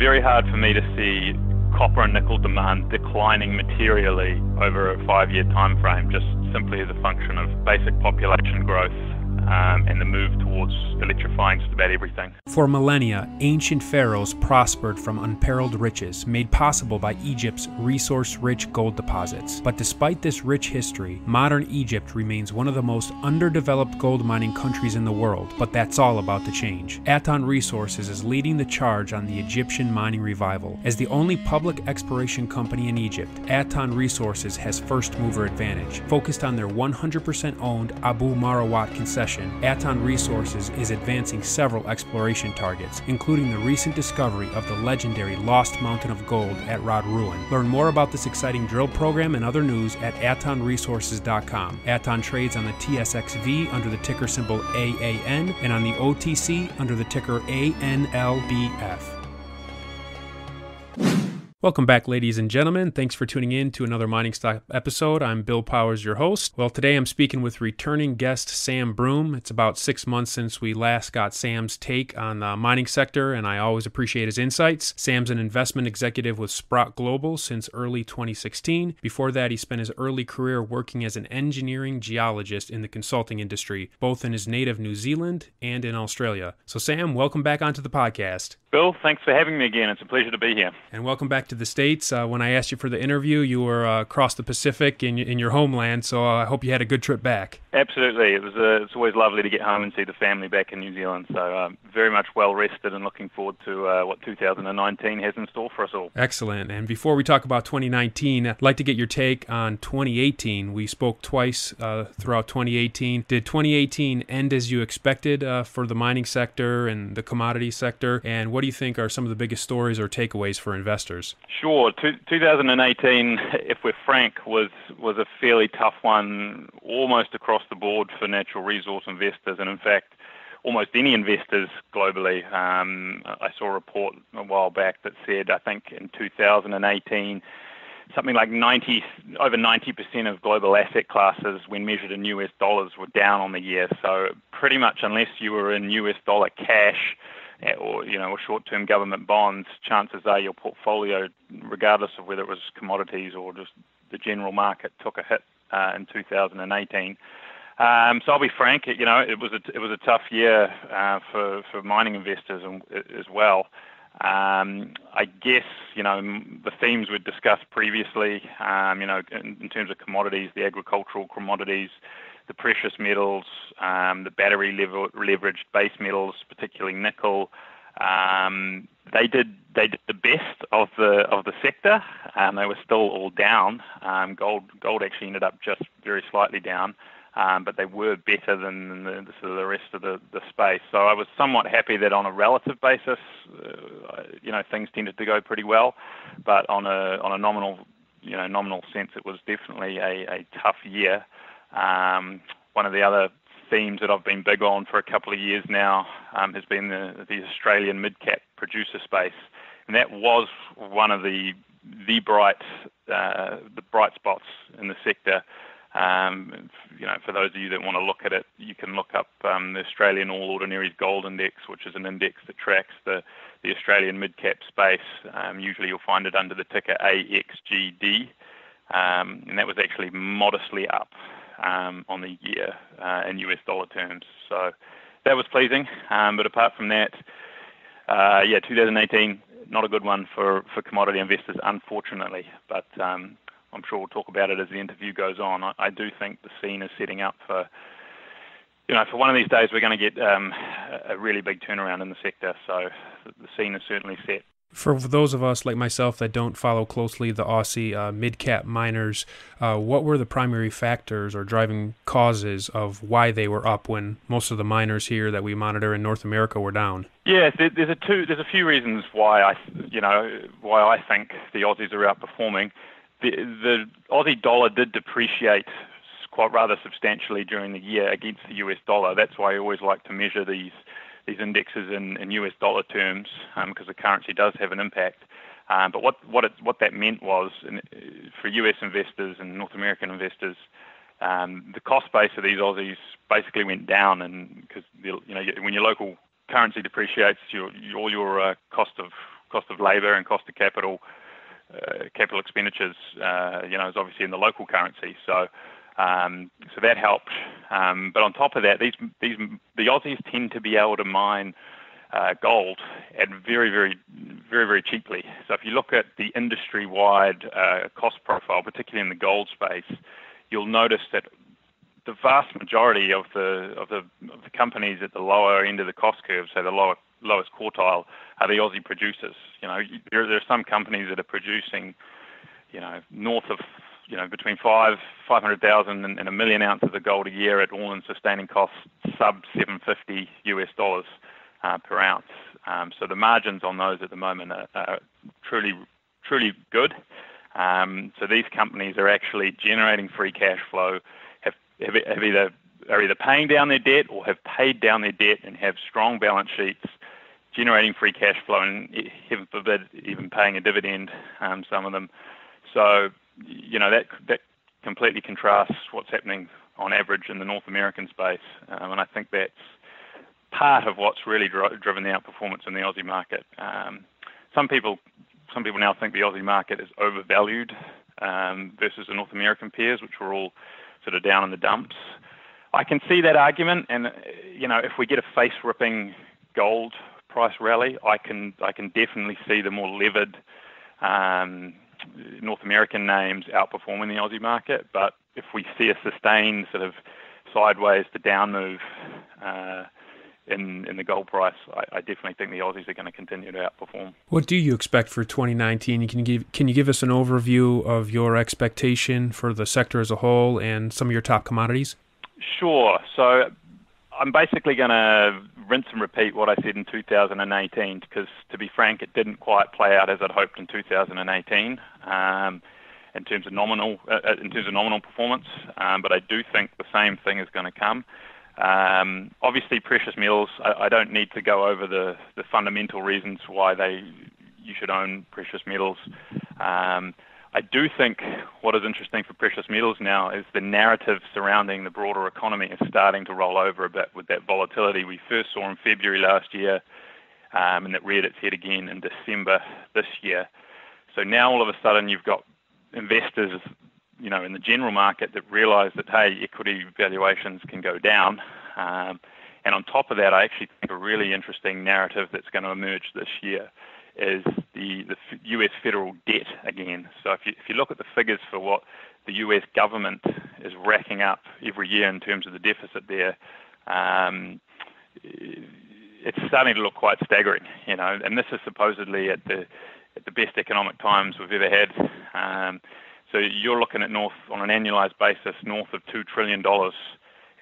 very hard for me to see copper and nickel demand declining materially over a 5-year time frame, just simply as a function of basic population growth and the move towards electrifying just about everything. For millennia, ancient pharaohs prospered from unparalleled riches made possible by Egypt's resource-rich gold deposits. But despite this rich history, modern Egypt remains one of the most underdeveloped gold mining countries in the world, but that's all about to change. Aton Resources is leading the charge on the Egyptian mining revival. As the only public exploration company in Egypt, Aton Resources has first-mover advantage. Focused on their 100% owned Abu Marawat concession, Aton Resources is advancing several exploration targets, including the recent discovery of the legendary Lost Mountain of Gold at Rod Ruin. Learn more about this exciting drill program and other news at AtonResources.com. Aton trades on the TSXV under the ticker symbol AAN and on the OTC under the ticker ANLBF. Welcome back, ladies and gentlemen. Thanks for tuning in to another Mining Stock episode. I'm Bill Powers, your host. Well, today I'm speaking with returning guest Sam Broom. It's about 6 months since we last got Sam's take on the mining sector, and I always appreciate his insights. Sam's an investment executive with Sprott Global since early 2016. Before that, he spent his early career working as an engineering geologist in the consulting industry, both in his native New Zealand and in Australia. So, Sam, welcome back onto the podcast. Bill, thanks for having me again. It's a pleasure to be here. And welcome back to the States. When I asked you for the interview, you were across the Pacific in your homeland, so I hope you had a good trip back. Absolutely. It's always lovely to get home and see the family back in New Zealand, so very much well rested and looking forward to what 2019 has in store for us all. Excellent. And before we talk about 2019, I'd like to get your take on 2018. We spoke twice throughout 2018. Did 2018 end as you expected for the mining sector and the commodity sector? And what do you think are some of the biggest stories or takeaways for investors? Sure. 2018, if we're frank, was a fairly tough one almost across the board for natural resource investors, and in fact, almost any investors globally. I saw a report a while back that said, I think in 2018, something like over 90% of global asset classes, when measured in US dollars, were down on the year. So pretty much unless you were in US dollar cash or short-term government bonds, chances are your portfolio, regardless of whether it was commodities or just the general market, took a hit in 2018. So I'll be frank, it was a tough year for mining investors as well. I guess the themes we'd discussed previously, in terms of commodities, the agricultural commodities, the precious metals, the battery leveraged base metals, particularly nickel. They did the best of the sector. They were still all down. Gold actually ended up just very slightly down, but they were better than the rest of the space. So I was somewhat happy that on a relative basis, things tended to go pretty well, but on a nominal sense, it was definitely a tough year. One of the other themes that I've been big on for a couple of years now has been the Australian mid-cap producer space, and that was one of the bright spots in the sector. For those of you that want to look at it, you can look up the Australian All Ordinaries Gold Index, which is an index that tracks the Australian mid-cap space. Usually you'll find it under the ticker AXGD, and that was actually modestly up on the year in US dollar terms. So that was pleasing. But apart from that, 2018, not a good one for commodity investors, unfortunately. But I'm sure we'll talk about it as the interview goes on. I do think the scene is setting up for one of these days we're going to get a really big turnaround in the sector. So the scene is certainly set. For those of us like myself that don't follow closely the Aussie mid-cap miners, what were the primary factors or driving causes of why they were up when most of the miners here that we monitor in North America were down? Yeah, there's a few reasons why I think the Aussies are outperforming. The Aussie dollar did depreciate quite rather substantially during the year against the US dollar. That's why I always like to measure these indexes in US dollar terms, because the currency does have an impact. But what that meant was, for US investors and North American investors, the cost base of these Aussies basically went down, and because when your local currency depreciates, all your cost of of labour and cost of capital expenditures, is obviously in the local currency. So that helped. But on top of that, the Aussies tend to be able to mine gold at very, very, very, very cheaply. So if you look at the industry-wide cost profile, particularly in the gold space, you'll notice that the vast majority of the companies at the lower end of the cost curve, so the lowest quartile, are the Aussie producers. There are some companies that are producing, north of, between 500,000 and 1 million ounces of gold a year at all-in sustaining costs sub $750 per ounce. So the margins on those at the moment are truly, truly good. So these companies are actually generating free cash flow, are either paying down their debt or have paid down their debt and have strong balance sheets, generating free cash flow, and heaven forbid even paying a dividend, some of them. So, that completely contrasts what's happening on average in the North American space. And I think that's part of what's really driven the outperformance in the Aussie market. Some people now think the Aussie market is overvalued versus the North American peers, which were all sort of down in the dumps. I can see that argument, and if we get a face-ripping gold price rally, I can definitely see the more levered North American names outperforming the Aussie market. But if we see a sustained sort of sideways to down move in the gold price, I definitely think the Aussies are going to continue to outperform. What do you expect for 2019? Can you give us an overview of your expectation for the sector as a whole and some of your top commodities? Sure. So I'm basically going to rinse and repeat what I said in 2018, because, to be frank, it didn't quite play out as I'd hoped in 2018 in terms of nominal performance. But I do think the same thing is going to come. Obviously, precious metals, I don't need to go over the fundamental reasons why you should own precious metals. I do think what is interesting for precious metals now is the narrative surrounding the broader economy is starting to roll over a bit with that volatility we first saw in February last year, and that reared its head again in December this year. So now all of a sudden you've got investors, in the general market that realize that, hey, equity valuations can go down. And on top of that, I actually think a really interesting narrative that's going to emerge this year is the U.S. federal debt again. So if you look at the figures for what the U.S. government is racking up every year in terms of the deficit there, it's starting to look quite staggering, and this is supposedly at the best economic times we've ever had. So you're looking at on an annualized basis, north of $2 trillion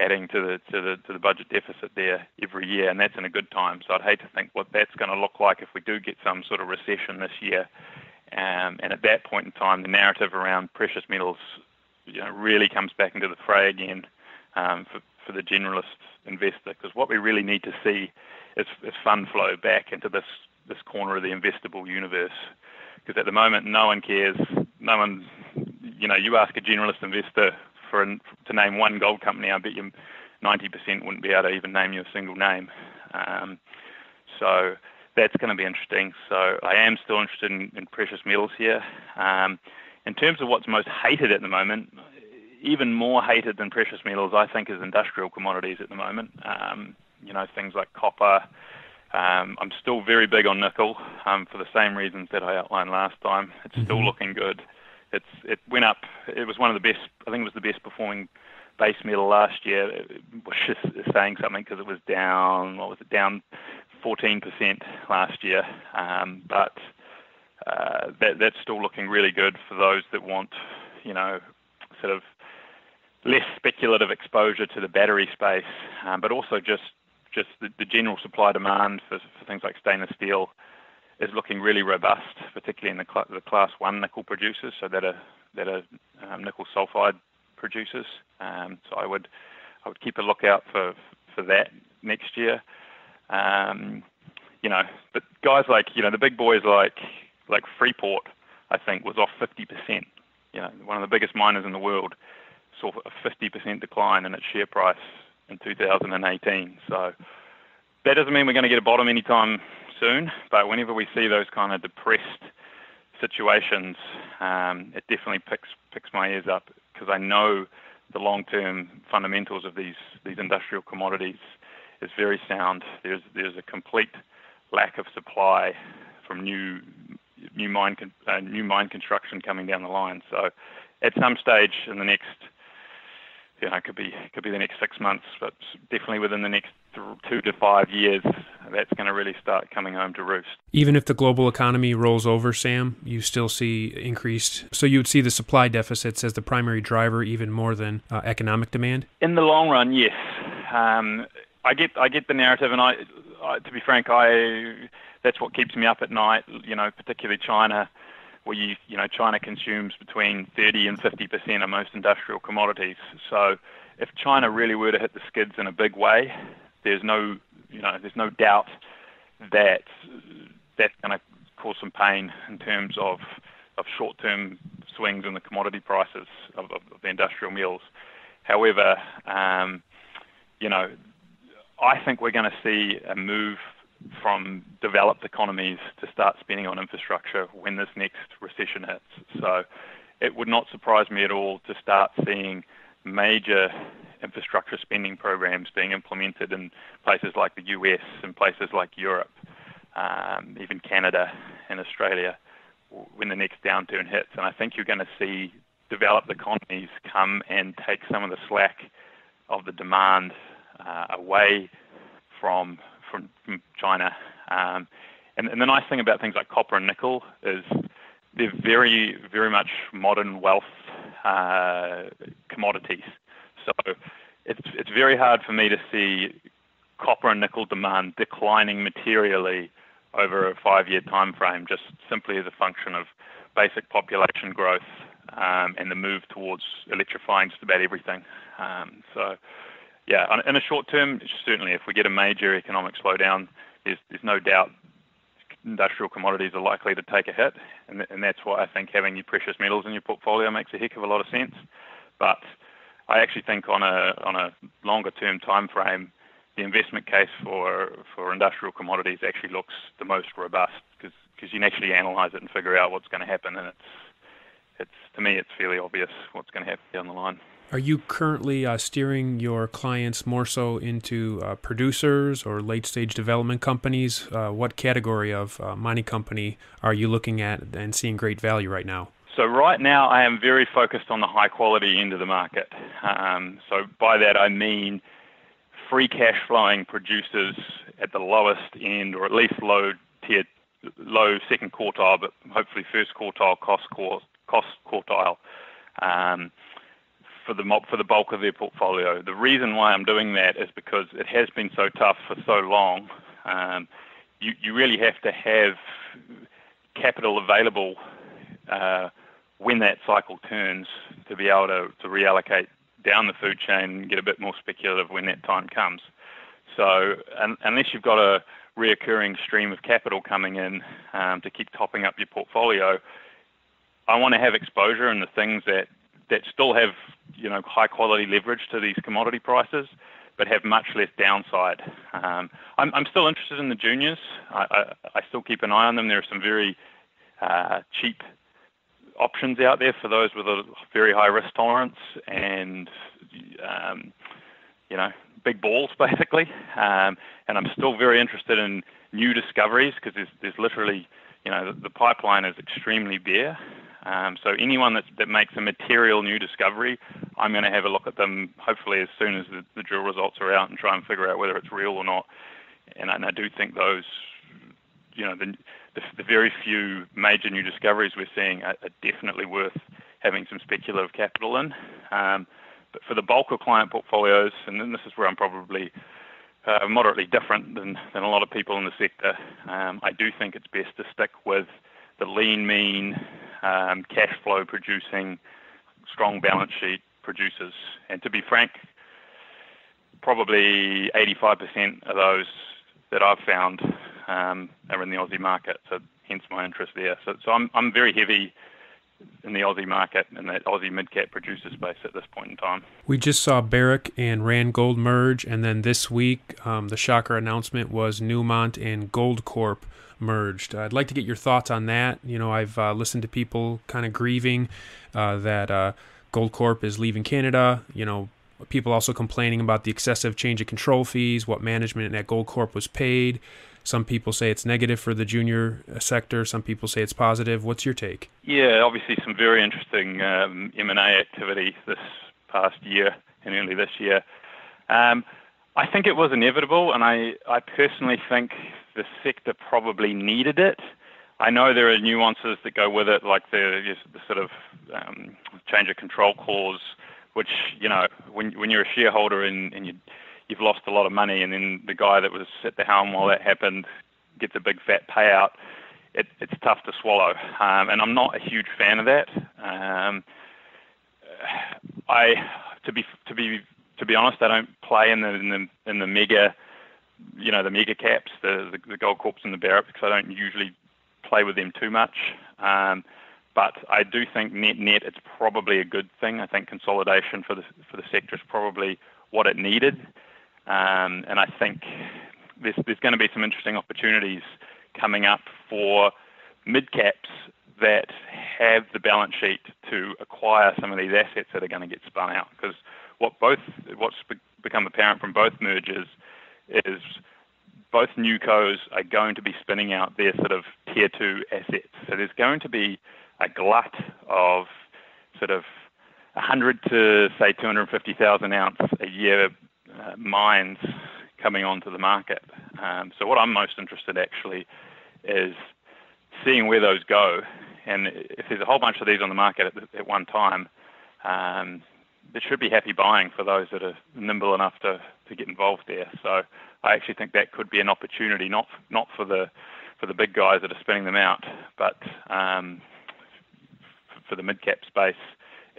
adding to the budget deficit there every year, and that's in a good time. So I'd hate to think what that's going to look like if we do get some sort of recession this year. And at that point in time, the narrative around precious metals, really comes back into the fray again for the generalist investor, because what we really need to see is fund flow back into this corner of the investable universe. Because at the moment, no one cares. No one, you ask a generalist investor to name one gold company, I bet you 90% wouldn't be able to even name you a single name. So that's going to be interesting. So I am still interested in precious metals here. In terms of what's most hated at the moment, even more hated than precious metals, I think, is industrial commodities at the moment. Things like copper. I'm still very big on nickel for the same reasons that I outlined last time. It's still looking good. It went up. It was one of the best. I think it was the best performing base metal last year. Which is saying something, because it was down. What was it? Down 14% last year. But that's still looking really good for those that want, sort of less speculative exposure to the battery space, but also just the general supply demand for things like stainless steel is looking really robust, particularly in the class 1 nickel producers, so that are nickel sulfide producers. So I would keep a lookout for that next year. But guys like the big boys like Freeport, I think, was off 50%. One of the biggest miners in the world saw a 50% decline in its share price in 2018. So that doesn't mean we're going to get a bottom anytime soon, but whenever we see those kind of depressed situations, it definitely picks my ears up, because I know the long-term fundamentals of these industrial commodities is very sound. There's a complete lack of supply from new mine construction coming down the line. So at some stage in the next, it could be the next 6 months, but definitely within the next 2 to 5 years, that's going to really start coming home to roost. Even if the global economy rolls over, Sam, you still see increased. So you would see the supply deficits as the primary driver even more than economic demand? In the long run, yes. I get the narrative, and I to be frank, that's what keeps me up at night. Particularly China, where China consumes between 30 and 50% of most industrial commodities. So if China really were to hit the skids in a big way, there's no doubt that that's going to cause some pain in terms of short-term swings in the commodity prices of the industrial mills. However, I think we're going to see a move from developed economies to start spending on infrastructure when this next recession hits. So it would not surprise me at all to start seeing major infrastructure spending programs being implemented in places like the US and places like Europe, even Canada and Australia, when the next downturn hits. And I think you're going to see developed economies come and take some of the slack of the demand away from China. And the nice thing about things like copper and nickel is they're very, very much modern wealth commodities. So it's very hard for me to see copper and nickel demand declining materially over a 5-year time frame, just simply as a function of basic population growth and the move towards electrifying just about everything. In a short term, certainly if we get a major economic slowdown, there's no doubt industrial commodities are likely to take a hit, and that's why I think having your precious metals in your portfolio makes a heck of a lot of sense. But I actually think on a longer term time frame, the investment case for industrial commodities actually looks the most robust, because you can actually analyze it and figure out what's going to happen, and it's to me it's fairly obvious what's going to happen down the line. Are you currently steering your clients more so into producers or late-stage development companies? What category of mining company are you looking at and seeing great value right now? So right now I am very focused on the high-quality end of the market. So by that I mean free cash flowing producers at the lowest end, or at least low second quartile, but hopefully first quartile cost quartile. For the bulk of their portfolio. The reason why I'm doing that is because it has been so tough for so long. You really have to have capital available when that cycle turns to be able to reallocate down the food chain and get a bit more speculative when that time comes. So unless you've got a reoccurring stream of capital coming in to keep topping up your portfolio, I want to have exposure in the things that still have high quality leverage to these commodity prices, but have much less downside. I'm still interested in the juniors. I still keep an eye on them. There are some very cheap options out there for those with a very high risk tolerance and big balls basically. And I'm still very interested in new discoveries, because there's literally the pipeline is extremely bare. So anyone that makes a material new discovery, I'm going to have a look at them hopefully as soon as the drill results are out and try and figure out whether it's real or not. And I do think those, the very few major new discoveries we're seeing are definitely worth having some speculative capital in. But for the bulk of client portfolios, and then this is where I'm probably moderately different than a lot of people in the sector, I do think it's best to stick with the lean, mean, cash flow producing, strong balance sheet producers. And to be frank, probably 85% of those that I've found are in the Aussie market, so hence my interest there. So I'm very heavy the Aussie market and that Aussie mid-cap producer space at this point in time. We just saw Barrick and Randgold merge, and then this week the shocker announcement was Newmont and Goldcorp merged. I'd like to get your thoughts on that. I've listened to people kind of grieving that Goldcorp is leaving Canada. People also complaining about the excessive change of control fees, what management at Goldcorp was paid. Some people say it's negative for the junior sector. Some people say it's positive. What's your take? Yeah, obviously some very interesting M&A activity this past year and early this year. I think it was inevitable, and I personally think the sector probably needed it. I know there are nuances that go with it, like the sort of change of control clause, which, when you're a shareholder and you've lost a lot of money, and then the guy that was at the helm while that happened gets a big fat payout, it's tough to swallow. And I'm not a huge fan of that. To be honest, I don't play in the mega, the mega caps, the Goldcorps and the Barrick, because I don't usually play with them too much. But I do think net it's probably a good thing. I think consolidation for the sector is probably what it needed. And I think there's going to be some interesting opportunities coming up for mid-caps that have the balance sheet to acquire some of these assets that are going to get spun out. Because what's become apparent from both mergers is both newcos are going to be spinning out their sort of tier 2 assets. So there's going to be a glut of sort of 100 to, say, 250,000 ounce a year mines coming onto the market. So what I'm most interested actually is seeing where those go. And if there's a whole bunch of these on the market at one time, there should be happy buying for those that are nimble enough to get involved there. So I actually think that could be an opportunity, not for the big guys that are spinning them out, but for the mid-cap space,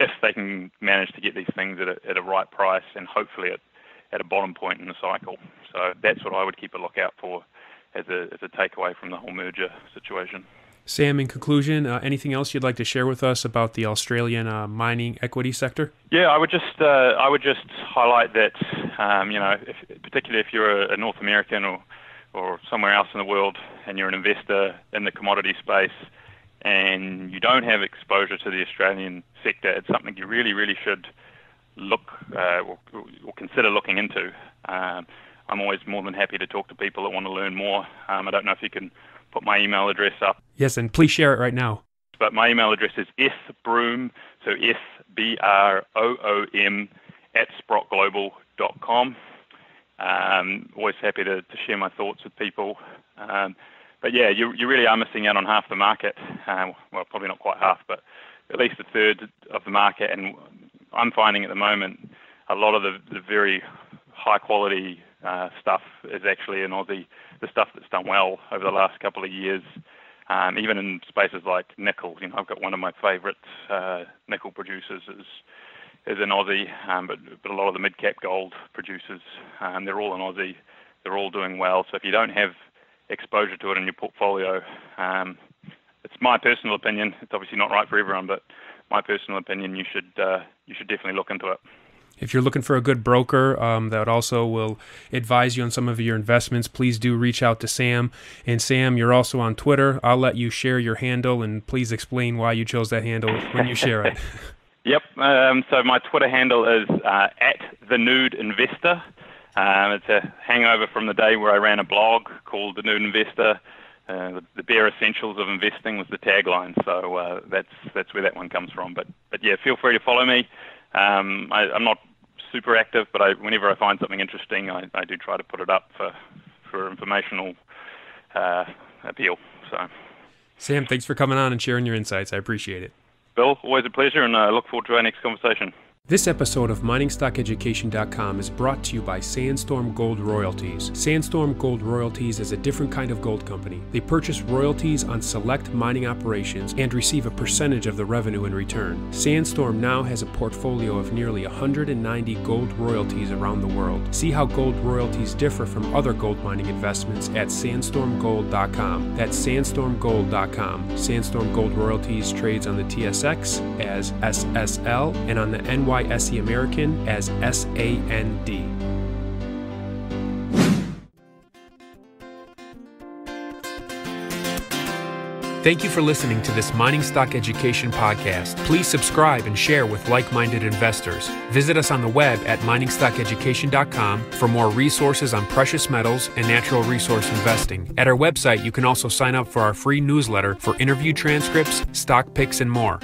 if they can manage to get these things at a right price and hopefully at a bottom point in the cycle. So that's what I would keep a lookout for as a takeaway from the whole merger situation. Sam, in conclusion, anything else you'd like to share with us about the Australian mining equity sector? Yeah, I would just highlight that, particularly if you're a North American or somewhere else in the world and you're an investor in the commodity space and you don't have exposure to the Australian sector, it's something you really, really should look or consider looking into. I'm always more than happy to talk to people that want to learn more. I don't know if you can put my email address up. Yes, and please share it right now. But my email address is sbroom, so SBROOM @SprottGlobal.com. Always happy to share my thoughts with people. But yeah, you really are missing out on half the market. Well, probably not quite half, but at least a third of the market. And I'm finding at the moment a lot of the very high quality stuff is actually in Aussie. The stuff that's done well over the last couple of years, even in spaces like nickel. I've got one of my favourite nickel producers is in Aussie, but a lot of the mid-cap gold producers, they're all in Aussie. They're all doing well. So if you don't have exposure to it in your portfolio, it's my personal opinion. It's obviously not right for everyone, but my personal opinion, you should definitely look into it. If you're looking for a good broker that also will advise you on some of your investments, please do reach out to Sam. And Sam, you're also on Twitter. I'll let you share your handle, and please explain why you chose that handle when you share it. Yep. So my Twitter handle is @TheNudeInvestor. It's a hangover from the day where I ran a blog called The Nude Investor. The bare essentials of investing was the tagline. So that's where that one comes from. But yeah, feel free to follow me. I'm not super active, but whenever I find something interesting, I do try to put it up for informational appeal. So, Sam, thanks for coming on and sharing your insights. I appreciate it. Bill, always a pleasure, and I look forward to our next conversation. This episode of MiningStockEducation.com is brought to you by Sandstorm Gold Royalties. Sandstorm Gold Royalties is a different kind of gold company. They purchase royalties on select mining operations and receive a percentage of the revenue in return. Sandstorm now has a portfolio of nearly 190 gold royalties around the world. See how gold royalties differ from other gold mining investments at sandstormgold.com. That's sandstormgold.com. Sandstorm Gold Royalties trades on the TSX as SSL and on the NYSE American as SAND. Thank you for listening to this Mining Stock Education podcast. Please subscribe and share with like-minded investors. Visit us on the web at MiningStockEducation.com for more resources on precious metals and natural resource investing. At our website, you can also sign up for our free newsletter for interview transcripts, stock picks, and more.